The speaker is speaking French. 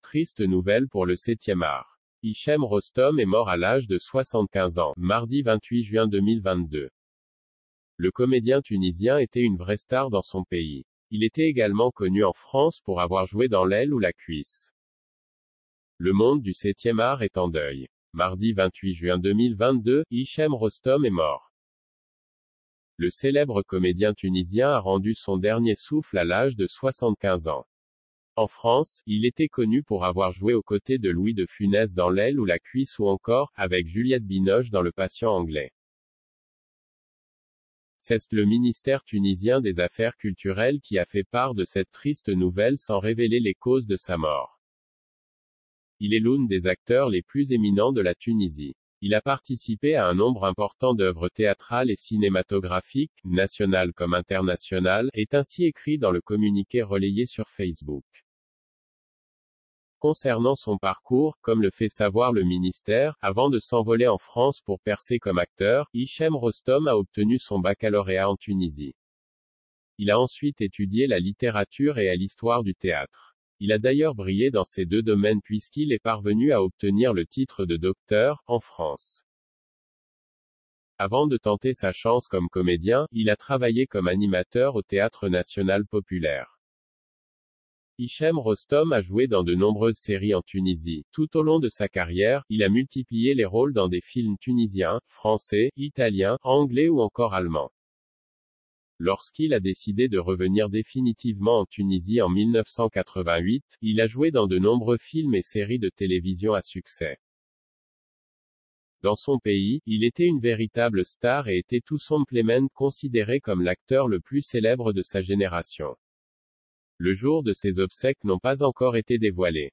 Triste nouvelle pour le 7e art. Hichem Rostom est mort à l'âge de 75 ans, mardi 28 juin 2022. Le comédien tunisien était une vraie star dans son pays. Il était également connu en France pour avoir joué dans L'aile ou La Cuisse. Le monde du 7e art est en deuil. Mardi 28 juin 2022, Hichem Rostom est mort. Le célèbre comédien tunisien a rendu son dernier souffle à l'âge de 75 ans. En France, il était connu pour avoir joué aux côtés de Louis de Funès dans L'aile ou La Cuisse ou encore, avec Juliette Binoche dans Le Patient anglais. C'est le ministère tunisien des Affaires culturelles qui a fait part de cette triste nouvelle sans révéler les causes de sa mort. Il est l'un des acteurs les plus éminents de la Tunisie. Il a participé à un nombre important d'œuvres théâtrales et cinématographiques, nationales comme internationales, est ainsi écrit dans le communiqué relayé sur Facebook. Concernant son parcours, comme le fait savoir le ministère, avant de s'envoler en France pour percer comme acteur, Hichem Rostom a obtenu son baccalauréat en Tunisie. Il a ensuite étudié la littérature et l'histoire du théâtre. Il a d'ailleurs brillé dans ces deux domaines puisqu'il est parvenu à obtenir le titre de docteur, en France. Avant de tenter sa chance comme comédien, il a travaillé comme animateur au Théâtre National Populaire. Hichem Rostom a joué dans de nombreuses séries en Tunisie. Tout au long de sa carrière, il a multiplié les rôles dans des films tunisiens, français, italiens, anglais ou encore allemands. Lorsqu'il a décidé de revenir définitivement en Tunisie en 1988, il a joué dans de nombreux films et séries de télévision à succès. Dans son pays, il était une véritable star et était tout simplement considéré comme l'acteur le plus célèbre de sa génération. Le jour de ses obsèques n'ont pas encore été dévoilés.